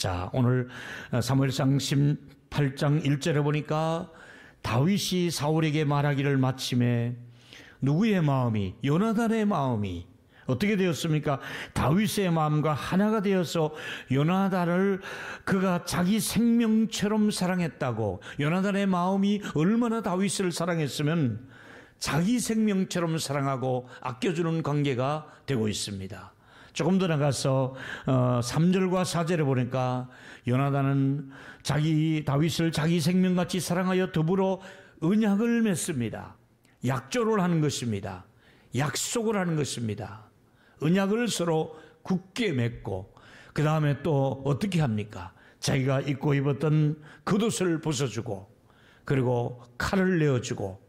자, 오늘 사무엘상 18장 1절에 보니까 다윗이 사울에게 말하기를 마침에 누구의 마음이, 요나단의 마음이 어떻게 되었습니까? 다윗의 마음과 하나가 되어서 요나단을 그가 자기 생명처럼 사랑했다고. 요나단의 마음이 얼마나 다윗을 사랑했으면 자기 생명처럼 사랑하고 아껴주는 관계가 되고 있습니다. 조금 더 나가서 3절과 4절에 보니까 요나단은 다윗을 자기 생명같이 사랑하여 더불어 언약을 맺습니다. 약조를 하는 것입니다. 약속을 하는 것입니다. 언약을 서로 굳게 맺고 그 다음에 또 어떻게 합니까? 자기가 입고 입었던 겉옷을 벗어주고 그리고 칼을 내어주고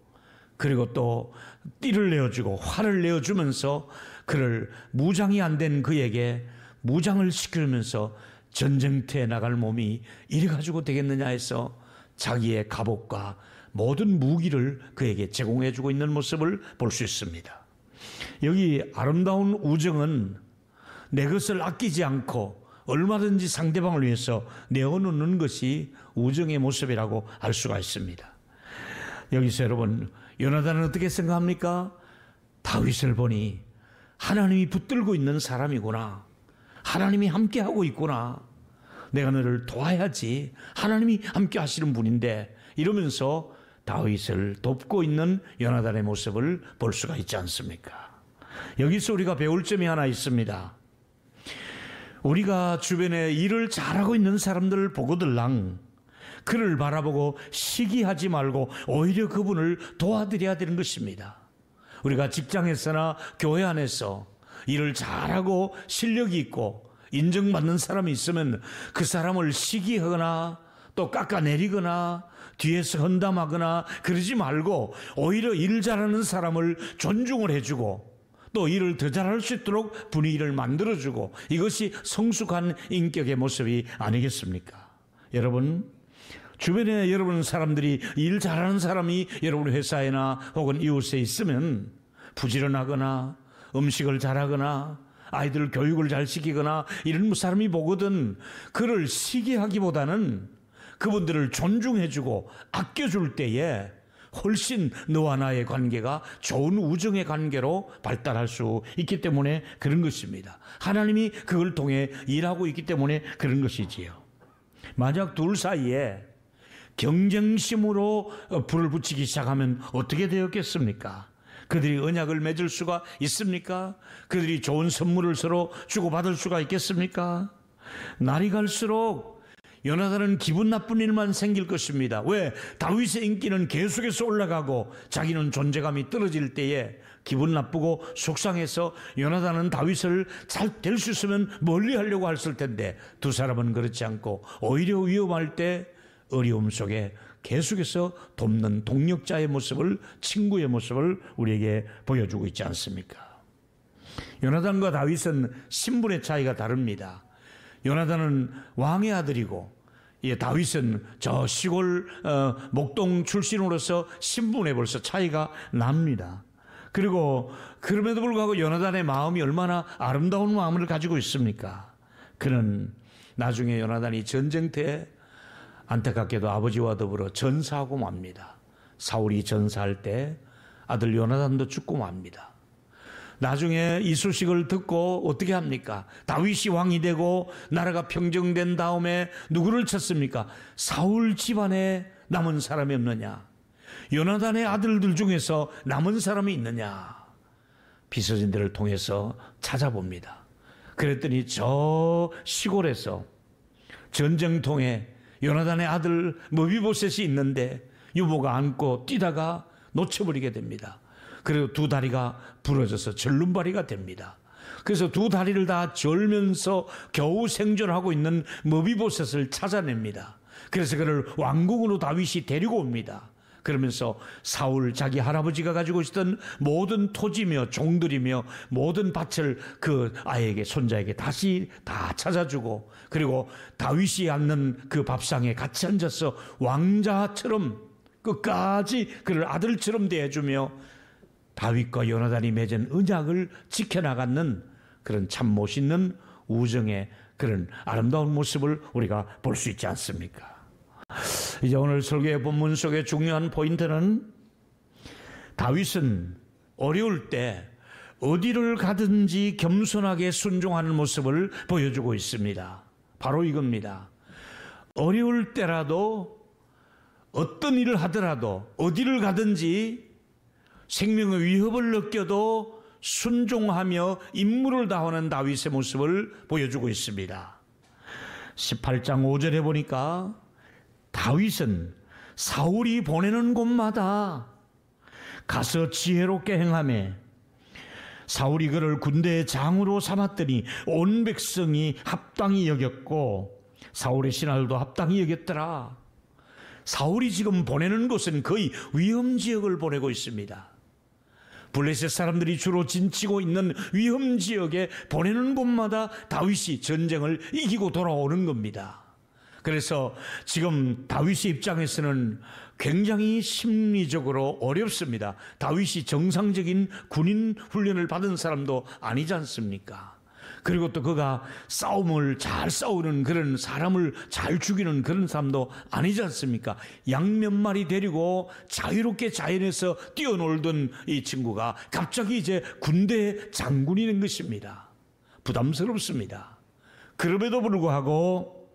그리고 또 띠를 내어주고 활을 내어주면서 그를 무장이 안 된 그에게 무장을 시키면서 전쟁터에 나갈 몸이 이래 가지고 되겠느냐 해서 자기의 갑옷과 모든 무기를 그에게 제공해주고 있는 모습을 볼 수 있습니다. 여기 아름다운 우정은 내 것을 아끼지 않고 얼마든지 상대방을 위해서 내어놓는 것이 우정의 모습이라고 알 수가 있습니다. 여기서 여러분, 요나단은 어떻게 생각합니까? 다윗을 보니 하나님이 붙들고 있는 사람이구나. 하나님이 함께하고 있구나. 내가 너를 도와야지. 하나님이 함께 하시는 분인데 이러면서 다윗을 돕고 있는 요나단의 모습을 볼 수가 있지 않습니까? 여기서 우리가 배울 점이 하나 있습니다. 우리가 주변에 일을 잘하고 있는 사람들을 보고들랑 그를 바라보고 시기하지 말고 오히려 그분을 도와드려야 되는 것입니다. 우리가 직장에서나 교회 안에서 일을 잘하고 실력이 있고 인정받는 사람이 있으면 그 사람을 시기하거나 또 깎아내리거나 뒤에서 헌담하거나 그러지 말고 오히려 일 잘하는 사람을 존중을 해주고 또 일을 더 잘할 수 있도록 분위기를 만들어주고 이것이 성숙한 인격의 모습이 아니겠습니까? 여러분, 주변에 여러분 사람들이 일 잘하는 사람이 여러분 회사에나 혹은 이웃에 있으면 부지런하거나 음식을 잘하거나 아이들 교육을 잘 시키거나 이런 사람이 보거든 그를 시기하기보다는 그분들을 존중해주고 아껴줄 때에 훨씬 너와 나의 관계가 좋은 우정의 관계로 발달할 수 있기 때문에 그런 것입니다. 하나님이 그걸 통해 일하고 있기 때문에 그런 것이지요. 만약 둘 사이에 경쟁심으로 불을 붙이기 시작하면 어떻게 되었겠습니까? 그들이 언약을 맺을 수가 있습니까? 그들이 좋은 선물을 서로 주고받을 수가 있겠습니까? 날이 갈수록 요나단은 기분 나쁜 일만 생길 것입니다. 왜? 다윗의 인기는 계속해서 올라가고 자기는 존재감이 떨어질 때에 기분 나쁘고 속상해서 요나단은 다윗을 잘 될 수 있으면 멀리 하려고 했을 텐데 두 사람은 그렇지 않고 오히려 위험할 때 어려움 속에 계속해서 돕는 동력자의 모습을, 친구의 모습을 우리에게 보여주고 있지 않습니까? 요나단과 다윗은 신분의 차이가 다릅니다. 요나단은 왕의 아들이고 다윗은 저 시골 목동 출신으로서 신분에 벌써 차이가 납니다. 그리고 그럼에도 불구하고 요나단의 마음이 얼마나 아름다운 마음을 가지고 있습니까? 그는 나중에 요나단이 전쟁터에 안타깝게도 아버지와 더불어 전사하고 맙니다. 사울이 전사할 때 아들 요나단도 죽고 맙니다. 나중에 이 소식을 듣고 어떻게 합니까? 다윗이 왕이 되고 나라가 평정된 다음에 누구를 쳤습니까? 사울 집안에 남은 사람이 없느냐? 요나단의 아들들 중에서 남은 사람이 있느냐? 비서진들을 통해서 찾아봅니다. 그랬더니 저 시골에서 전쟁통에 요나단의 아들 머비보셋이 있는데 유모가 안고 뛰다가 놓쳐버리게 됩니다. 그리고 두 다리가 부러져서 절름발이가 됩니다. 그래서 두 다리를 다 절면서 겨우 생존하고 있는 머비보셋을 찾아냅니다. 그래서 그를 왕궁으로 다윗이 데리고 옵니다. 그러면서 사울 자기 할아버지가 가지고 있었던 모든 토지며 종들이며 모든 밭을 그 아이에게 손자에게 다시 다 찾아주고 그리고 다윗이 앉는 그 밥상에 같이 앉아서 왕자처럼 끝까지 그를 아들처럼 대해주며 다윗과 요나단이 맺은 언약을 지켜나가는 그런 참 멋있는 우정의 그런 아름다운 모습을 우리가 볼 수 있지 않습니까? 이제 오늘 설교의 본문 속의 중요한 포인트는 다윗은 어려울 때 어디를 가든지 겸손하게 순종하는 모습을 보여주고 있습니다. 바로 이겁니다. 어려울 때라도 어떤 일을 하더라도 어디를 가든지 생명의 위협을 느껴도 순종하며 임무를 다하는 다윗의 모습을 보여주고 있습니다. 18장 5절에 보니까 다윗은 사울이 보내는 곳마다 가서 지혜롭게 행하며 사울이 그를 군대의 장으로 삼았더니 온 백성이 합당히 여겼고 사울의 신하들도 합당히 여겼더라. 사울이 지금 보내는 곳은 거의 위험지역을 보내고 있습니다. 블레셋 사람들이 주로 진치고 있는 위험지역에 보내는 곳마다 다윗이 전쟁을 이기고 돌아오는 겁니다. 그래서 지금 다윗의 입장에서는 굉장히 심리적으로 어렵습니다. 다윗이 정상적인 군인 훈련을 받은 사람도 아니지 않습니까? 그리고 또 그가 싸움을 잘 싸우는 그런 사람을 잘 죽이는 그런 사람도 아니지 않습니까? 양 몇 마리 데리고 자유롭게 자연에서 뛰어놀던 이 친구가 갑자기 이제 군대 장군이 된 것입니다. 부담스럽습니다. 그럼에도 불구하고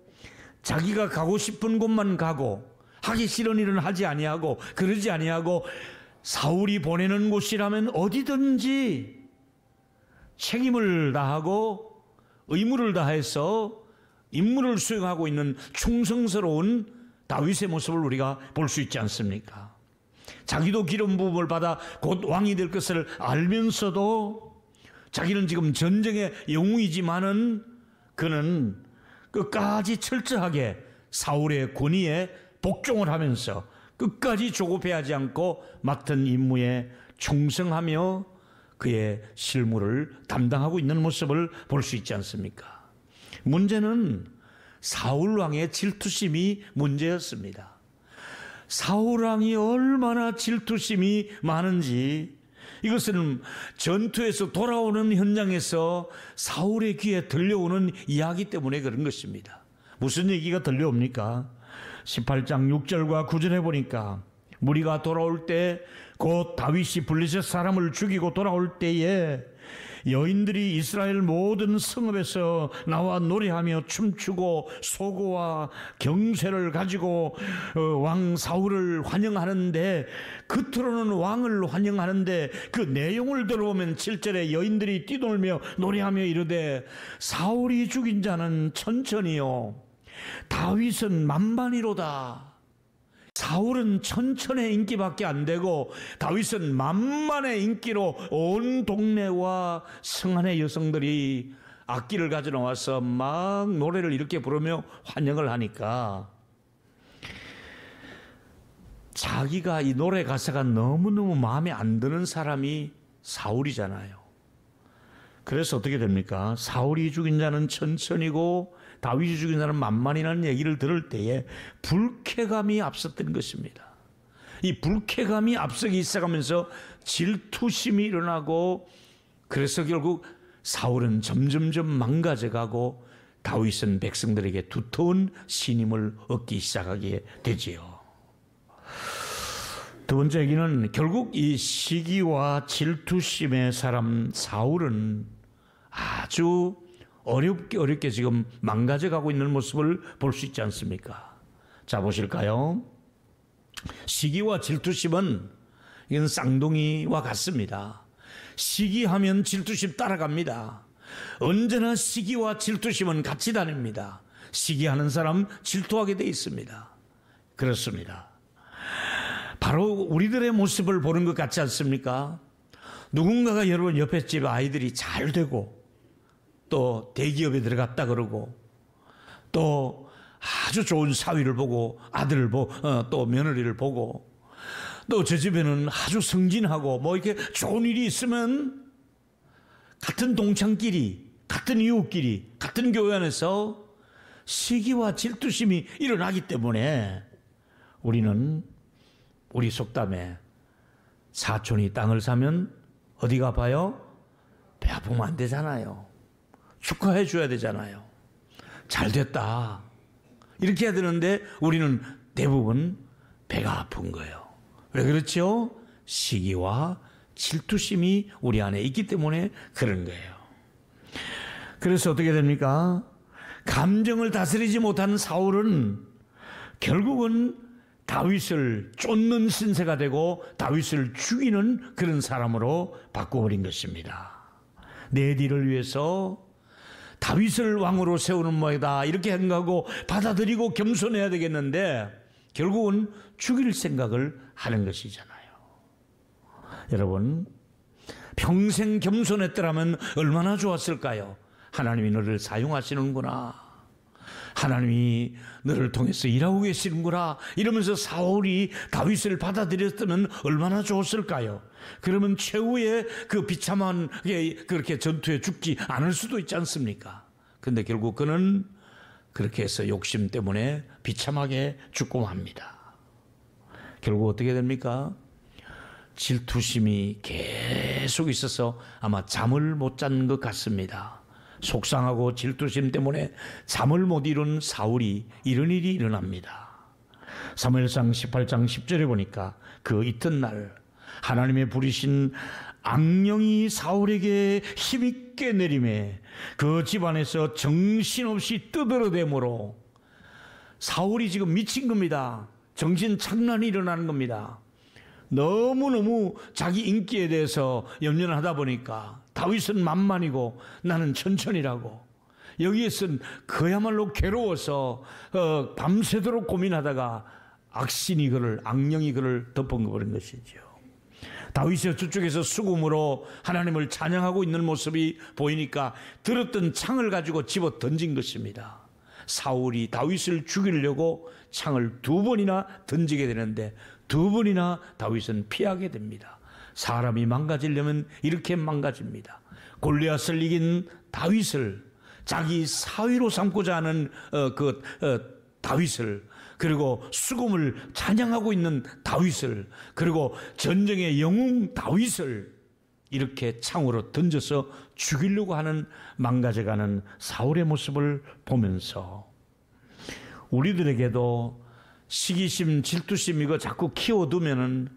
자기가 가고 싶은 곳만 가고 하기 싫은 일은 하지 아니하고 그러지 아니하고 사울이 보내는 곳이라면 어디든지 책임을 다하고 의무를 다해서 임무를 수행하고 있는 충성스러운 다윗의 모습을 우리가 볼 수 있지 않습니까? 자기도 기름 부음을 받아 곧 왕이 될 것을 알면서도 자기는 지금 전쟁의 영웅이지만은 그는 끝까지 철저하게 사울의 권위에 복종을 하면서 끝까지 조급해하지 않고 맡은 임무에 충성하며 그의 실무를 담당하고 있는 모습을 볼 수 있지 않습니까? 문제는 사울왕의 질투심이 문제였습니다. 사울왕이 얼마나 질투심이 많은지 이것은 전투에서 돌아오는 현장에서 사울의 귀에 들려오는 이야기 때문에 그런 것입니다. 무슨 얘기가 들려옵니까? 18장 6절과 9절에 보니까 무리가 돌아올 때 곧 다윗이 블레셋 사람을 죽이고 돌아올 때에 여인들이 이스라엘 모든 성읍에서 나와 노래하며 춤추고 소고와 경쇠를 가지고 왕 사울을 환영하는데 겉으로는 왕을 환영하는데 그 내용을 들어보면 7절에 여인들이 뛰놀며 노래하며 이르되 사울이 죽인 자는 천천히요 다윗은 만만이로다. 사울은 천천의 인기밖에 안 되고 다윗은 만만의 인기로 온 동네와 성안의 여성들이 악기를 가져 나와서 막 노래를 이렇게 부르며 환영을 하니까 자기가 이 노래 가사가 너무너무 마음에 안 드는 사람이 사울이잖아요. 그래서 어떻게 됩니까? 사울이 죽인 자는 천천히고 다윗이 죽인 자는 만만이라는 얘기를 들을 때에 불쾌감이 앞섰던 것입니다. 이 불쾌감이 앞서기 시작하면서 질투심이 일어나고 그래서 결국 사울은 점점점 망가져가고 다윗은 백성들에게 두터운 신임을 얻기 시작하게 되지요. 두 번째 얘기는 결국 이 시기와 질투심의 사람 사울은 아주 어렵게 지금 망가져가고 있는 모습을 볼 수 있지 않습니까? 자, 보실까요? 시기와 질투심은 이건 쌍둥이와 같습니다. 시기하면 질투심 따라갑니다. 언제나 시기와 질투심은 같이 다닙니다. 시기하는 사람 질투하게 돼 있습니다. 그렇습니다. 바로 우리들의 모습을 보는 것 같지 않습니까? 누군가가 여러분 옆에 집 아이들이 잘 되고 또 대기업에 들어갔다 그러고 또 아주 좋은 사위를 보고 아들을 보고 또 며느리를 보고 또 저 집에는 아주 승진하고 뭐 이렇게 좋은 일이 있으면 같은 동창끼리 같은 이웃끼리 같은 교회 안에서 시기와 질투심이 일어나기 때문에 우리는 우리 속담에 사촌이 땅을 사면 어디가 아파요? 배 아프면 안 되잖아요. 축하해 줘야 되잖아요. 잘 됐다. 이렇게 해야 되는데 우리는 대부분 배가 아픈 거예요. 왜 그렇죠? 시기와 질투심이 우리 안에 있기 때문에 그런 거예요. 그래서 어떻게 됩니까? 감정을 다스리지 못한 사울은 결국은 다윗을 쫓는 신세가 되고 다윗을 죽이는 그런 사람으로 바꿔버린 것입니다. 내 뒤를 위해서 다윗을 왕으로 세우는 모양이다 이렇게 생각하고 받아들이고 겸손해야 되겠는데 결국은 죽일 생각을 하는 것이잖아요. 여러분, 평생 겸손했더라면 얼마나 좋았을까요? 하나님이 너를 사용하시는구나, 하나님이 너를 통해서 일하고 계시는구나 이러면서 사울이 다윗을 받아들였다면 얼마나 좋았을까요? 그러면 최후의 그 비참한 그렇게 전투에 죽지 않을 수도 있지 않습니까? 근데 결국 그는 그렇게 해서 욕심 때문에 비참하게 죽고 맙니다. 결국 어떻게 됩니까? 질투심이 계속 있어서 아마 잠을 못 잔 것 같습니다. 속상하고 질투심 때문에 잠을 못 이룬 사울이 이런 일이 일어납니다. 사무엘상 18장 10절에 보니까 그 이튿날 하나님의 부리신 악령이 사울에게 힘있게 내림에 그 집안에서 정신없이 떠들어대므로 사울이 지금 미친 겁니다. 정신 착란이 일어나는 겁니다. 너무너무 자기 인기에 대해서 염려를 하다 보니까 다윗은 만만이고 나는 천천히라고 여기에선 그야말로 괴로워서 밤새도록 고민하다가 악령이 그를 덮어버린 것이죠. 다윗이 저쪽에서 수금으로 하나님을 찬양하고 있는 모습이 보이니까 들었던 창을 가지고 집어 던진 것입니다. 사울이 다윗을 죽이려고 창을 2번이나 던지게 되는데 2번이나 다윗은 피하게 됩니다. 사람이 망가지려면 이렇게 망가집니다. 골리앗을 이긴 다윗을, 자기 사위로 삼고자 하는 다윗을, 그리고 수금을 찬양하고 있는 다윗을, 그리고 전쟁의 영웅 다윗을 이렇게 창으로 던져서 죽이려고 하는 망가져가는 사울의 모습을 보면서 우리들에게도 시기심, 질투심 이거 자꾸 키워두면은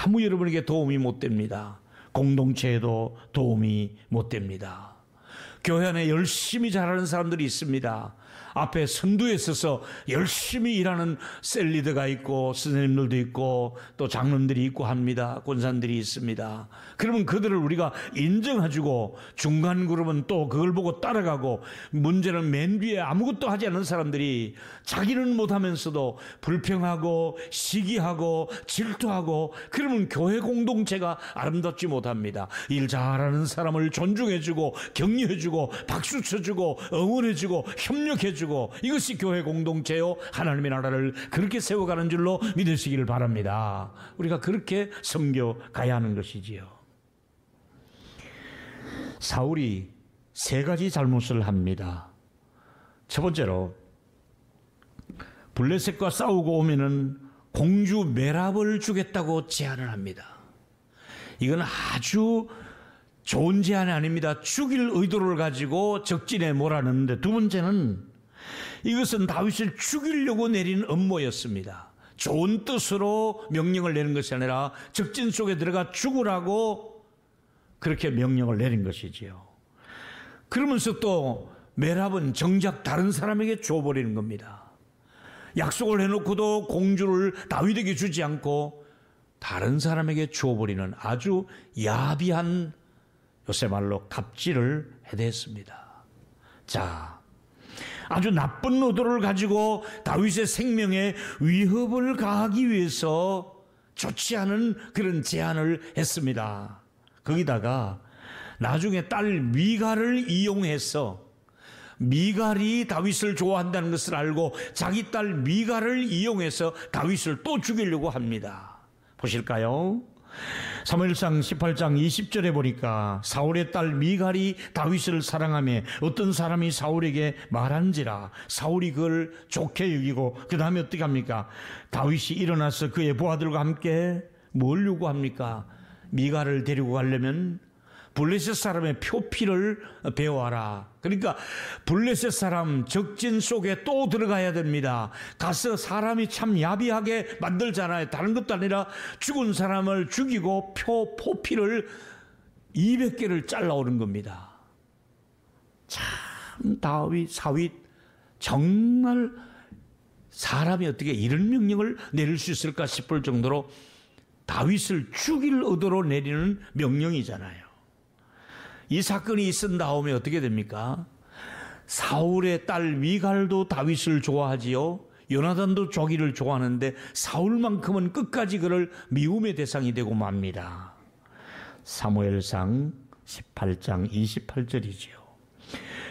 아무 여러분에게 도움이 못 됩니다. 공동체에도 도움이 못 됩니다. 교회 안에 열심히 잘하는 사람들이 있습니다. 앞에 선두에 서서 열심히 일하는 셀리더가 있고 선생님들도 있고 또 장로들이 있고 합니다. 권사님들이 있습니다. 그러면 그들을 우리가 인정해주고 중간 그룹은 또 그걸 보고 따라가고 문제는 맨 뒤에 아무것도 하지 않는 사람들이 자기는 못하면서도 불평하고 시기하고 질투하고 그러면 교회 공동체가 아름답지 못합니다. 일 잘하는 사람을 존중해주고 격려해주고 박수 쳐주고 응원해주고 협력해주고 이것이 교회 공동체요 하나님의 나라를 그렇게 세워가는 줄로 믿으시기를 바랍니다. 우리가 그렇게 섬겨가야 하는 것이지요. 사울이 3가지 잘못을 합니다. 첫 번째로 블레셋과 싸우고 오면은 공주 메랍을 주겠다고 제안을 합니다. 이건 아주 좋은 제안이 아닙니다. 죽일 의도를 가지고 적진에 몰아넣는데, 두 번째는 이것은 다윗을 죽이려고 내린 음모였습니다. 좋은 뜻으로 명령을 내는 것이 아니라 적진 속에 들어가 죽으라고 그렇게 명령을 내린 것이지요. 그러면서 또 메랍은 정작 다른 사람에게 줘버리는 겁니다. 약속을 해놓고도 공주를 다윗에게 주지 않고 다른 사람에게 줘버리는 아주 야비한, 요새 말로 갑질을 해댔습니다. 자, 아주 나쁜 의도를 가지고 다윗의 생명에 위협을 가하기 위해서 좋지 않은 그런 제안을 했습니다. 거기다가 나중에 딸 미갈을 이용해서, 미갈이 다윗을 좋아한다는 것을 알고 자기 딸 미갈을 이용해서 다윗을 또 죽이려고 합니다. 보실까요? 사무엘상 18장 20절에 보니까 사울의 딸 미갈이 다윗을 사랑하며 어떤 사람이 사울에게 말한지라 사울이 그걸 좋게 여기고 그 다음에 어떻게 합니까? 다윗이 일어나서 그의 부하들과 함께 뭘 요구합니까? 미갈을 데리고 가려면 블레셋 사람의 표피를 배워라. 그러니까 블레셋 사람 적진 속에 또 들어가야 됩니다. 가서 사람이 참 야비하게 만들잖아요. 다른 것도 아니라 죽은 사람을 죽이고 포피를 200개를 잘라오는 겁니다. 참 사윗 정말 사람이 어떻게 이런 명령을 내릴 수 있을까 싶을 정도로 다윗을 죽일 의도로 내리는 명령이잖아요. 이 사건이 있은 다음에 어떻게 됩니까? 사울의 딸 미갈도 다윗을 좋아하지요. 요나단도 자기를 좋아하는데 사울만큼은 끝까지 그를 미움의 대상이 되고 맙니다. 사무엘상 18장 28절이지요.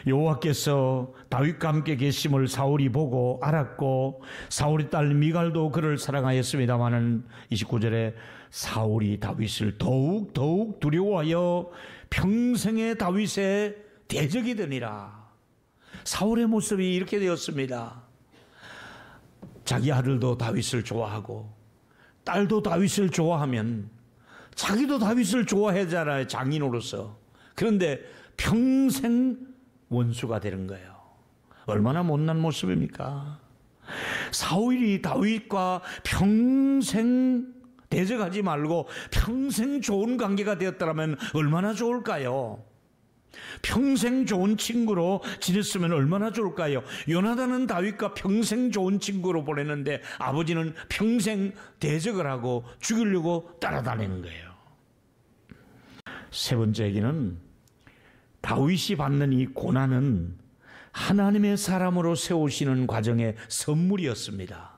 여호와께서 다윗과 함께 계심을 사울이 보고 알았고 사울의 딸 미갈도 그를 사랑하였습니다마는 29절에 사울이 다윗을 더욱 두려워하여 평생의 다윗의 대적이 되니라. 사울의 모습이 이렇게 되었습니다. 자기 아들도 다윗을 좋아하고 딸도 다윗을 좋아하면 자기도 다윗을 좋아하잖아요, 장인으로서. 그런데 평생 원수가 되는 거예요. 얼마나 못난 모습입니까? 사울이 다윗과 평생 대적하지 말고 평생 좋은 관계가 되었다면 얼마나 좋을까요? 평생 좋은 친구로 지냈으면 얼마나 좋을까요? 요나단은 다윗과 평생 좋은 친구로 보냈는데 아버지는 평생 대적을 하고 죽이려고 따라다니는 거예요. 세 번째 얘기는 다윗이 받는 이 고난은 하나님의 사람으로 세우시는 과정의 선물이었습니다.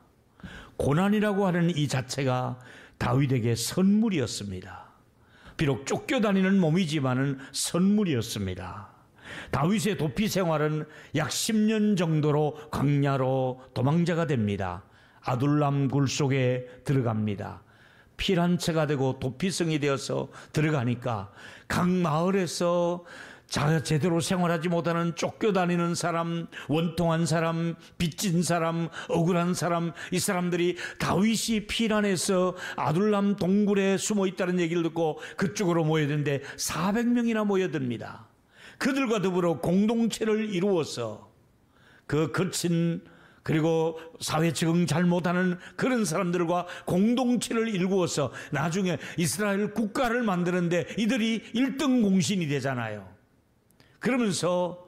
고난이라고 하는 이 자체가 다윗에게 선물이었습니다. 비록 쫓겨다니는 몸이지만은 선물이었습니다. 다윗의 도피 생활은 약 10년 정도로 광야로 도망자가 됩니다. 아둘람 굴 속에 들어갑니다. 피란처가 되고 도피성이 되어서 들어가니까 각 마을에서 제대로 생활하지 못하는 쫓겨다니는 사람, 원통한 사람, 빚진 사람, 억울한 사람, 이 사람들이 다윗이 피란에서 아둘람 동굴에 숨어 있다는 얘기를 듣고 그쪽으로 모여드는데 400명이나 모여듭니다. 그들과 더불어 공동체를 이루어서 그 거친 그리고 사회 적응 잘 못하는 그런 사람들과 공동체를 이루어서 나중에 이스라엘 국가를 만드는데 이들이 1등 공신이 되잖아요. 그러면서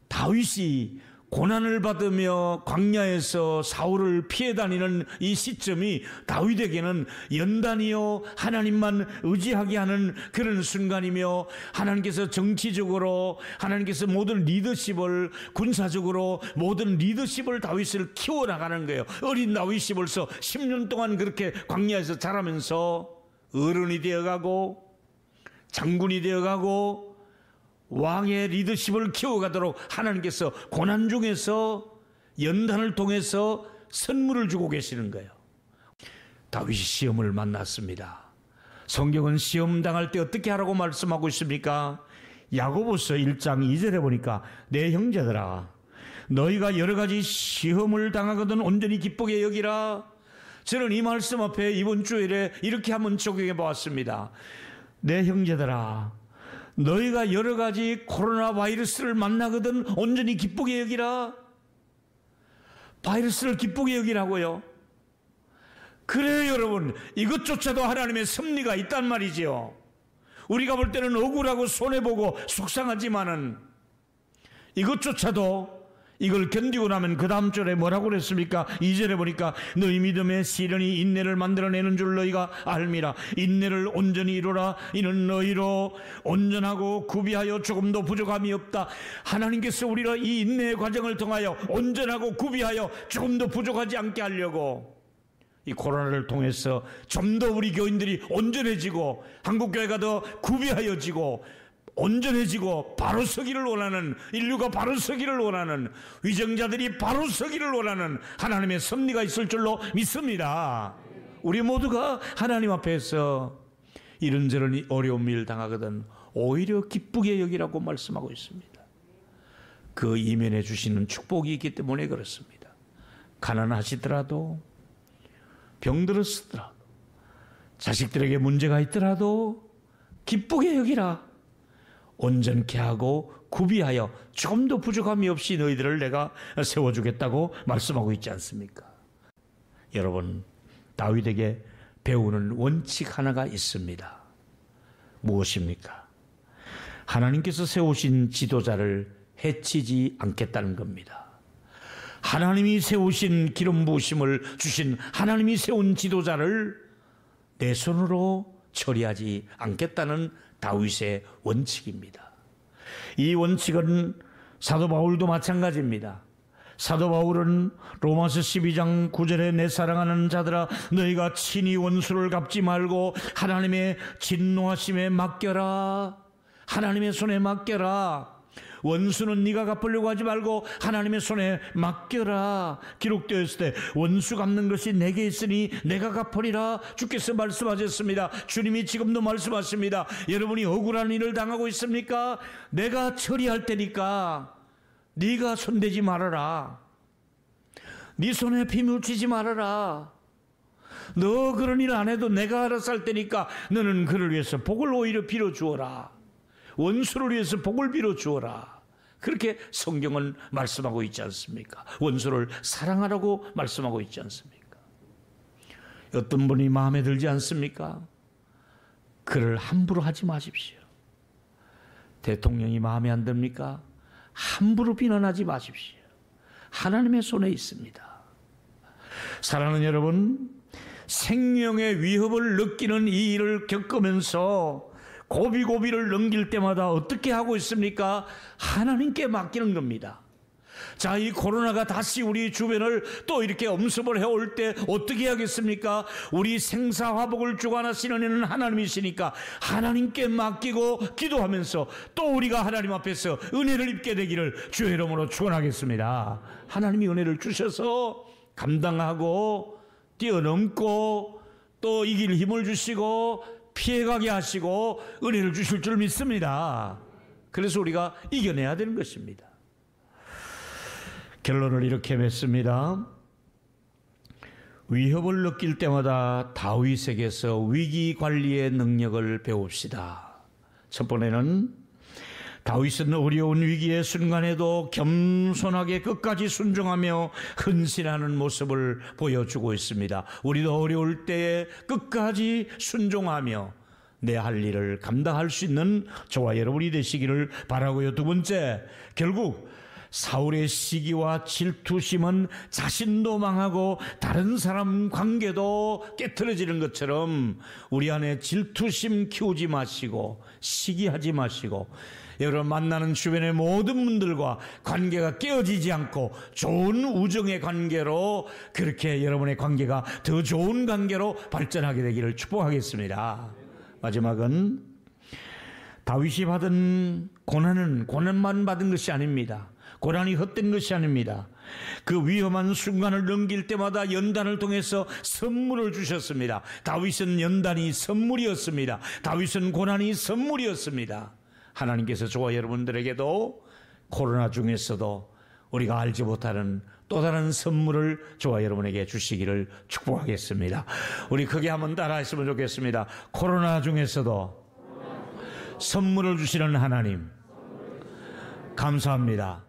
다윗이 고난을 받으며 광야에서 사울을 피해 다니는 이 시점이 다윗에게는 연단이요 하나님만 의지하게 하는 그런 순간이며 하나님께서 정치적으로 하나님께서 모든 리더십을 군사적으로 모든 리더십을 다윗을 키워나가는 거예요. 어린 다윗이 벌써 10년 동안 그렇게 광야에서 자라면서 어른이 되어가고 장군이 되어가고 왕의 리더십을 키워가도록 하나님께서 고난 중에서 연단을 통해서 선물을 주고 계시는 거예요. 다윗이 시험을 만났습니다. 성경은 시험 당할 때 어떻게 하라고 말씀하고 있습니까? 야고보서 1장 2절에 보니까 내 형제들아 너희가 여러 가지 시험을 당하거든 온전히 기쁘게 여기라. 저는 이 말씀 앞에 이번 주일에 이렇게 한번 적용해 보았습니다. 내 형제들아 너희가 여러 가지 코로나 바이러스를 만나거든 온전히 기쁘게 여기라. 바이러스를 기쁘게 여기라고요. 그래요 여러분, 이것조차도 하나님의 섭리가 있단 말이지요. 우리가 볼 때는 억울하고 손해보고 속상하지만은 이것조차도 이걸 견디고 나면 그 다음 절에 뭐라고 그랬습니까? 2절에 보니까 너희 믿음의 시련이 인내를 만들어내는 줄 너희가 알미라. 인내를 온전히 이루라. 이는 너희로 온전하고 구비하여 조금도 부족함이 없다. 하나님께서 우리가 이 인내의 과정을 통하여 온전하고 구비하여 조금도 부족하지 않게 하려고 이 코로나를 통해서 좀 더 우리 교인들이 온전해지고 한국교회가 더 구비하여지고 온전해지고 바로 서기를 원하는, 인류가 바로 서기를 원하는, 위정자들이 바로 서기를 원하는 하나님의 섭리가 있을 줄로 믿습니다. 우리 모두가 하나님 앞에서 이런저런 어려운 일 당하거든 오히려 기쁘게 여기라고 말씀하고 있습니다. 그 이면에 주시는 축복이 있기 때문에 그렇습니다. 가난하시더라도, 병들었더라도, 자식들에게 문제가 있더라도 기쁘게 여기라. 온전케 하고 구비하여 조금도 부족함이 없이 너희들을 내가 세워주겠다고 말씀하고 있지 않습니까? 여러분, 다윗에게 배우는 원칙 하나가 있습니다. 무엇입니까? 하나님께서 세우신 지도자를 해치지 않겠다는 겁니다. 하나님이 세우신 기름 부으심을 주신 하나님이 세운 지도자를 내 손으로 처리하지 않겠다는 다윗의 원칙입니다. 이 원칙은 사도 바울도 마찬가지입니다. 사도 바울은 로마서 12장 9절에 내 사랑하는 자들아 너희가 친히 원수를 갚지 말고 하나님의 진노하심에 맡겨라. 하나님의 손에 맡겨라. 원수는 네가 갚으려고 하지 말고 하나님의 손에 맡겨라. 기록되었을 때 원수 갚는 것이 내게 있으니 내가 갚으리라. 주께서 말씀하셨습니다. 주님이 지금도 말씀하십니다. 여러분이 억울한 일을 당하고 있습니까? 내가 처리할 테니까 네가 손대지 말아라. 네 손에 피 묻히지 말아라. 너 그런 일 안 해도 내가 알아서 할 테니까 너는 그를 위해서 복을 오히려 빌어주어라. 원수를 위해서 복을 빌어주어라. 그렇게 성경은 말씀하고 있지 않습니까? 원수를 사랑하라고 말씀하고 있지 않습니까? 어떤 분이 마음에 들지 않습니까? 그를 함부로 하지 마십시오. 대통령이 마음에 안 듭니까? 함부로 비난하지 마십시오. 하나님의 손에 있습니다. 사랑하는 여러분, 생명의 위협을 느끼는 이 일을 겪으면서 고비고비를 넘길 때마다 어떻게 하고 있습니까? 하나님께 맡기는 겁니다. 자, 이 코로나가 다시 우리 주변을 또 이렇게 엄습을 해올 때 어떻게 하겠습니까? 우리 생사화복을 주관하시는 이는 하나님이시니까 하나님께 맡기고 기도하면서 또 우리가 하나님 앞에서 은혜를 입게 되기를 주의 이름으로 축원하겠습니다. 하나님이 은혜를 주셔서 감당하고 뛰어넘고 또 이길 힘을 주시고 피해가게 하시고 은혜를 주실 줄 믿습니다. 그래서 우리가 이겨내야 되는 것입니다. 결론을 이렇게 맺습니다. 위협을 느낄 때마다 다윗에게서 위기 관리의 능력을 배웁시다. 첫 번째는 다윗은 어려운 위기의 순간에도 겸손하게 끝까지 순종하며 헌신하는 모습을 보여주고 있습니다. 우리도 어려울 때에 끝까지 순종하며 내 할 일을 감당할 수 있는 저와 여러분이 되시기를 바라고요. 두 번째, 결국 사울의 시기와 질투심은 자신도 망하고 다른 사람 관계도 깨트려지는 것처럼 우리 안에 질투심 키우지 마시고 시기하지 마시고 여러분 만나는 주변의 모든 분들과 관계가 깨어지지 않고 좋은 우정의 관계로 그렇게 여러분의 관계가 더 좋은 관계로 발전하게 되기를 축복하겠습니다. 마지막은 다윗이 받은 고난은 고난만 받은 것이 아닙니다. 고난이 헛된 것이 아닙니다. 그 위험한 순간을 넘길 때마다 연단을 통해서 선물을 주셨습니다. 다윗은 연단이 선물이었습니다. 다윗은 고난이 선물이었습니다. 하나님께서 저와 여러분들에게도 코로나 중에서도 우리가 알지 못하는 또 다른 선물을 저와 여러분에게 주시기를 축복하겠습니다. 우리 크게 한번 따라 했으면 좋겠습니다. 코로나 중에서도 선물을 주시는 하나님 감사합니다.